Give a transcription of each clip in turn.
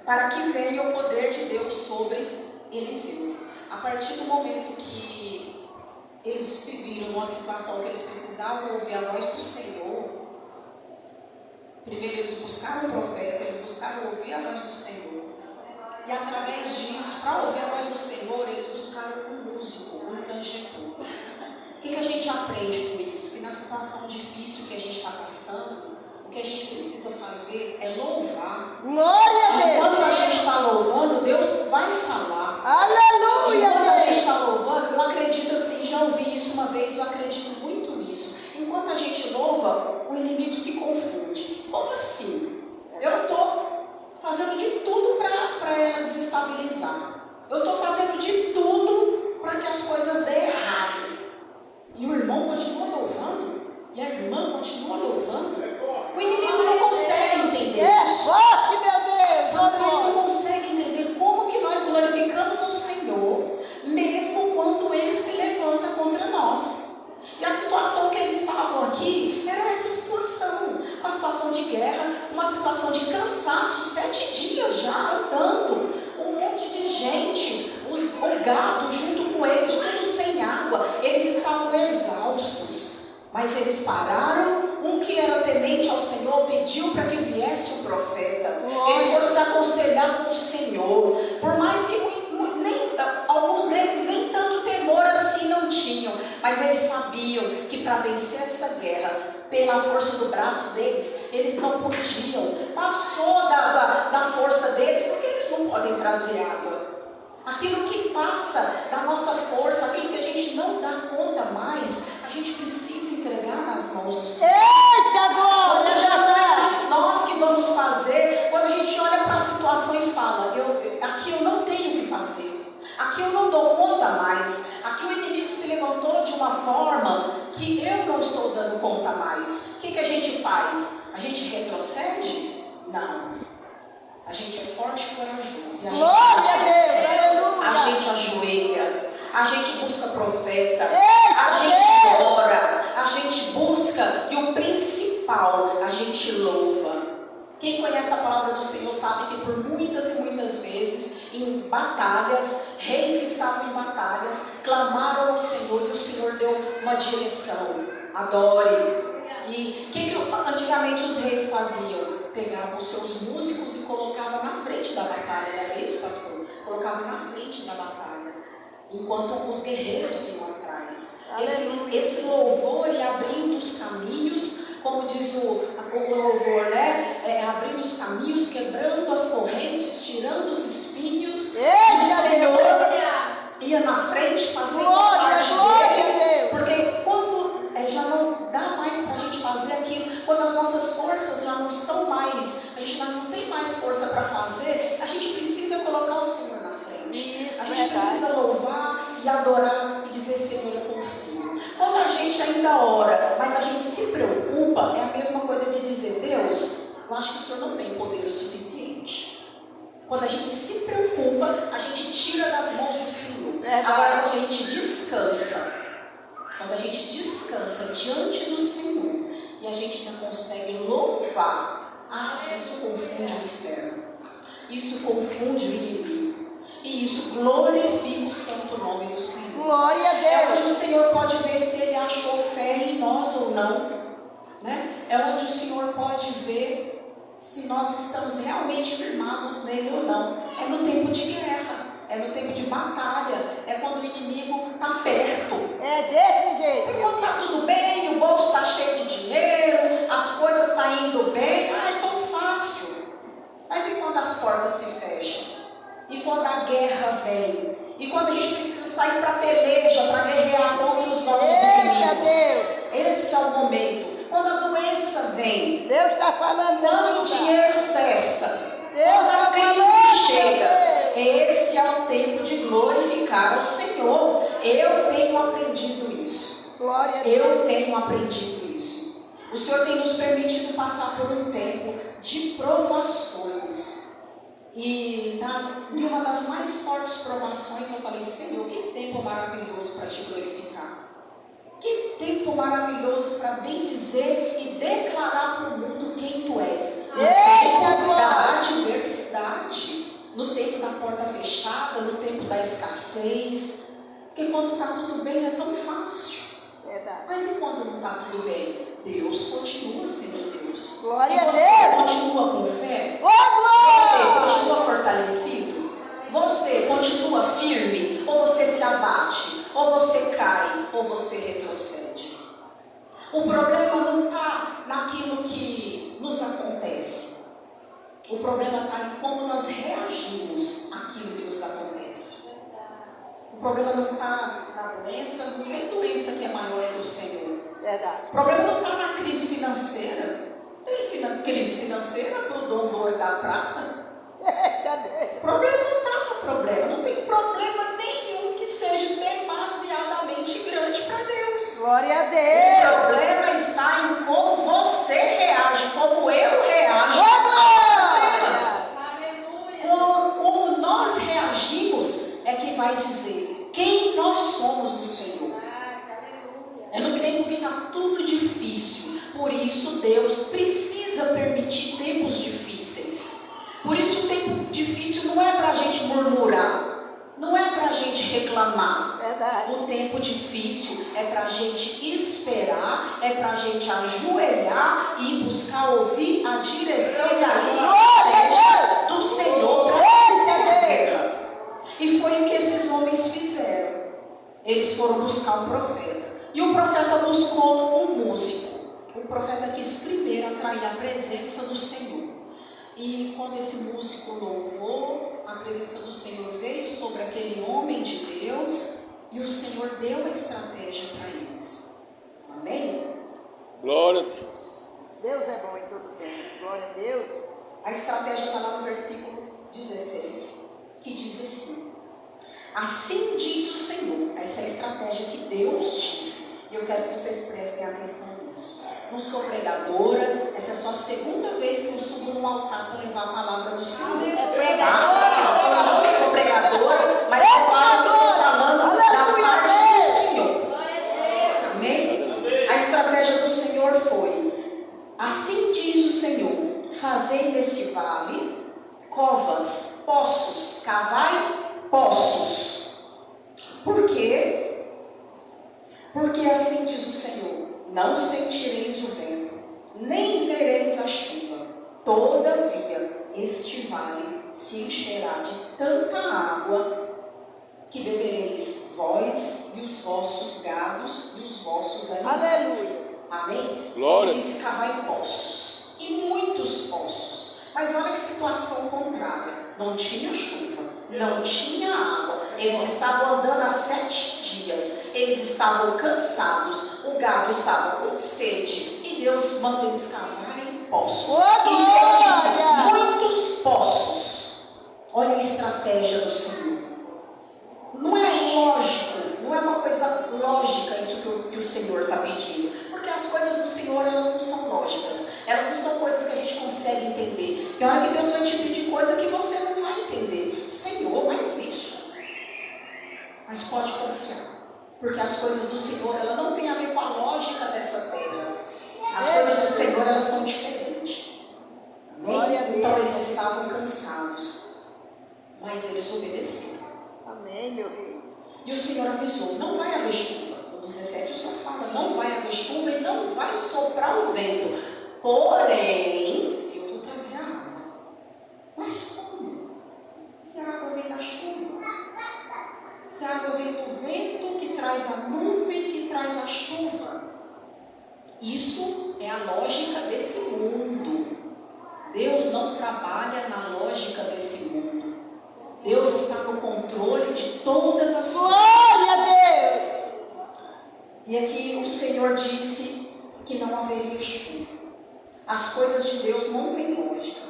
para que venha o poder de Deus sobre Eliseu. A partir do momento que eles se viram numa situação que eles precisavam ouvir a voz do Senhor, primeiro eles buscaram o profeta, eles buscaram ouvir a voz do Senhor. E através disso, para ouvir a voz do Senhor, eles buscaram um músico, um tangedor. O que a gente aprende com isso? Que na situação difícil que a gente está passando, o que a gente precisa fazer é louvar. Glória a Deus. Enquanto a gente está louvando, Deus vai falar. Aleluia. Enquanto a gente está louvando, eu acredito assim, já ouvi isso uma vez, eu acredito muito nisso. Enquanto a gente louva, o inimigo se confunde. Como assim? Eu estou fazendo de tudo para ela desestabilizar. Eu estou fazendo de tudo para que as coisas dêem errado. E o irmão continua louvando, e a irmã continua louvando. O inimigo não consegue entender isso. Forte, meu Deus. Satanás não consegue entender como que nós glorificamos ao Senhor, mesmo quando ele se levanta contra nós. E a situação que eles estavam aqui era essa situação, uma situação de guerra, uma situação de cansaço, 7 dias já andando, um monte de gente, o gado junto com eles, tudo sem água, eles estavam exaustos, mas eles pararam. Um que era temente ao Senhor pediu para que viesse o profeta. Eles foram se aconselhar com o Senhor, por mais que alguns deles nem tanto temor assim não tinham, mas eles sabiam que para vencer essa guerra, pela força do braço deles, eles não podiam. Passou da força deles, porque eles não podem trazer água. Aquilo que passa da nossa força, aquilo que a gente não dá conta mais, a gente precisa entregar nas mãos do Senhor. Eita glória! Nós que vamos fazer, quando a gente olha para a situação e fala, aqui eu não tenho o que fazer, aqui eu não dou conta mais, aqui o inimigo se levantou de uma forma que eu não estou dando conta mais. O que a gente faz? A gente retrocede? Não. A gente é forte e corajoso. E a gente Glória a Deus! a gente ajoelha, a gente busca profeta, Eita, a gente Deus! ora, a gente busca, e o principal, a gente louva. Quem conhece a palavra do Senhor sabe que por muitas e muitas vezes, em batalhas, reis que estavam em batalhas, clamaram ao Senhor e o Senhor deu uma direção: adore. E o que antigamente os reis faziam? Pegavam os seus músicos e colocavam na frente da batalha. Era isso, pastor? Colocavam na frente da batalha, enquanto os guerreiros iam atrás. Esse louvor e abrindo os caminhos, como diz o louvor, né? Abrindo os caminhos, quebrando as correntes, tirando os espinhos. E o Senhor ia na frente fazendo a parte dele. Porque quando já não dá mais para a gente fazer aquilo, quando as nossas forças já não estão mais, a gente já não tem mais força para fazer, a gente precisa colocar o Senhor na frente. A gente precisa louvar e adorar e dizer: Senhor, eu confio. Quando a gente ainda ora, mas a gente se preocupa, é a mesma coisa de dizer: Deus, eu acho que o Senhor não tem poder o suficiente. Quando a gente se preocupa, a gente tira das mãos do Senhor. Agora, quando a gente descansa, diante do Senhor, e a gente não consegue louvar, isso confunde o inferno, isso confunde o inimigo, e isso glorifica o santo nome do Senhor. Glória a Deus. É onde o Senhor pode ver se Ele achou fé em nós ou não, né? É onde o Senhor pode ver se nós estamos realmente firmados nele ou não. É no tempo de guerra, é no tempo de batalha, é quando o inimigo está perto. É desse jeito. Quando está tudo bem, o bolso está cheio de dinheiro, as coisas estão indo bem, é tão fácil. Mas e quando as portas se fecham? E quando a guerra vem? E quando a gente precisa sair para a peleja, para guerrear contra os nossos inimigos? Esse é o momento. Quando a doença vem, Deus está falando. quando o dinheiro cessa, quando a crise chega, esse é o tempo de glorificar ao Senhor. Eu tenho aprendido isso. Glória a Deus. Eu tenho aprendido isso. O Senhor tem nos permitido passar por um tempo de provações. E uma das mais fortes provações, eu falei: Senhor, que tempo maravilhoso para te glorificar. Que tempo maravilhoso para bem dizer e declarar para o mundo quem tu és. No tempo da adversidade. porta fechada no tempo da escassez. Porque quando está tudo bem é tão fácil. Verdade. Mas e quando não está tudo bem? Deus continua sendo Deus. Glória e a você Deus. continua com fé? Ô, Você glória! continua fortalecido? Você continua firme? Ou você se abate? Ou você cai? Ou você retrocede? O problema não está naquilo que nos acontece. O problema está em como nós reagimos àquilo que nos acontece. O problema não está na doença, não tem doença que é maior que o Senhor. Verdade. O problema não está na crise financeira. Tem crise financeira para o doador da prata. Cadê? O problema não está no problema. Não tem problema nenhum que seja demasiadamente grande para Deus. Glória a O Deus. problema está em como você reage, como eu reajo. Como nós reagimos é que vai dizer quem nós somos no Senhor. É no tempo que está tudo difícil. Por isso Deus precisa permitir tempos difíceis. Por isso o tempo difícil não é para a gente murmurar. Não é para a gente reclamar. Verdade. O tempo difícil é para a gente esperar, é para a gente ajoelhar e buscar ouvir a direção e a estratégia do Senhor para essa terra. E foi o que esses homens fizeram. Eles foram buscar um profeta. E o profeta buscou um músico. O profeta quis primeiro atrair a presença do Senhor. E quando esse músico louvou, a presença do Senhor veio sobre aquele homem de Deus e o Senhor deu a estratégia para eles. Amém? Glória a Deus. Deus é bom em todo tempo. Glória a Deus. A estratégia está lá no versículo 16, que diz assim: assim diz o Senhor. Essa é a estratégia que Deus disse. E eu quero que vocês prestem atenção nisso. Não sou pregadora, essa é só a segunda vez que eu subo no altar para levar a palavra do Senhor. É pregadora. Eu não sou pregadora, mas eu estou falando da parte do Senhor. Amém? A estratégia do Senhor foi: assim diz o Senhor, fazei nesse vale covas, poços, cavai poços. Por quê? Porque assim diz o Senhor: não sentireis o vento, nem vereis a chuva. Todavia, este vale se encherá de tanta água que bebereis vós e os vossos gados e os vossos animais. Aleluia. Amém? Glória. Ele disse cavai poços, e muitos poços. Mas olha que situação contrária. Não tinha chuva, não tinha água. Eles estavam andando há 7 dias. Eles estavam cansados. O gado estava com sede. E Deus manda eles cavarem poços. Oh, E Deus disse: glória! muitos poços. Olha a estratégia do Senhor. Não é lógico, não é uma coisa lógica isso que o Senhor está pedindo. Porque as coisas do Senhor, elas não são lógicas. Elas não são coisas que a gente consegue entender. Tem hora que Deus vai te pedir coisa que você não vai entender. Senhor, mas isso. Mas pode confiar. Porque as coisas do Senhor, elas não têm a ver com a lógica dessa terra. As coisas do Senhor, elas são diferentes. Amém? Então eles estavam cansados. Mas eles obedeceram. Amém, meu rei. E o Senhor avisou: não vai haver chuva. No 17 o Senhor fala: não vai haver chuva e não vai soprar o vento. Porém, eu vou trazer a água. Mas como? Se a água vem da chuva, se a água vem do vento que traz a nuvem, que traz a chuva. Isso é a lógica desse mundo. Deus não trabalha na lógica desse mundo. Deus está no controle de todas as coisas. Glória a Deus. E aqui o Senhor disse que não haveria chuva. As coisas de Deus não têm lógica.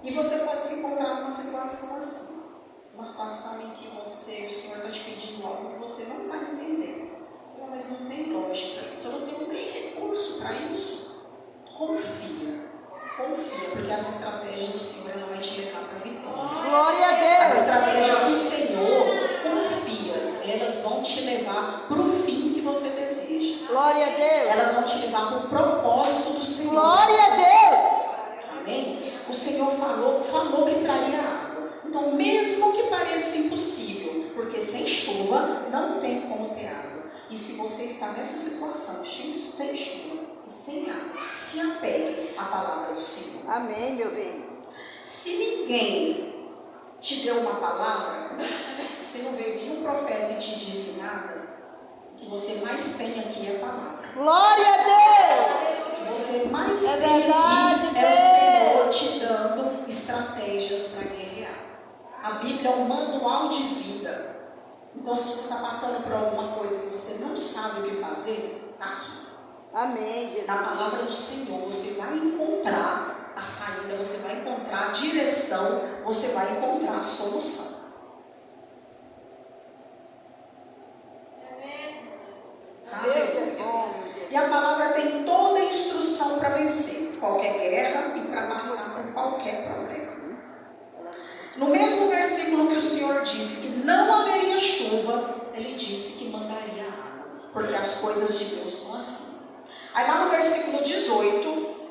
E você pode se encontrar numa situação assim. Uma situação em que o Senhor está te pedindo algo que você não está entendendo. Senhor, mas não tem lógica isso. Eu não tenho nem recurso para isso. Confia. Confia, porque as estratégias do Senhor não vai te levar para a vitória. Glória a As Deus. estratégias do Senhor, confia, elas vão te levar para o fim que você deseja. Glória a Deus. Elas vão te levar para o propósito do Senhor. Glória a Deus. Amém? O Senhor falou que traria água. Não Então, mesmo que pareça impossível, porque sem chuva não tem como ter água. E se você está nessa situação, sem chuva e sem água, se apegue à palavra do Senhor. Amém, meu bem. Se ninguém te deu uma palavra, se não veio nenhum profeta e te disse nada, o que você mais tem aqui é a palavra. Glória a Deus. O que você mais É tem verdade, aqui é o Senhor te dando estratégias para guerrear. A Bíblia é um manual de vida. Então, se você está passando por alguma coisa que você não sabe o que fazer, está aqui. Amém, Jesus. Na palavra do Senhor, você vai encontrar a saída, você vai encontrar a direção, você vai encontrar a solução. Deus é bom, meu Deus. E a palavra tem toda a instrução para vencer qualquer guerra e para passar por qualquer problema. No mesmo versículo que o Senhor disse que não haveria chuva, Ele disse que mandaria água, porque as coisas de Deus são assim. Aí lá no versículo 18,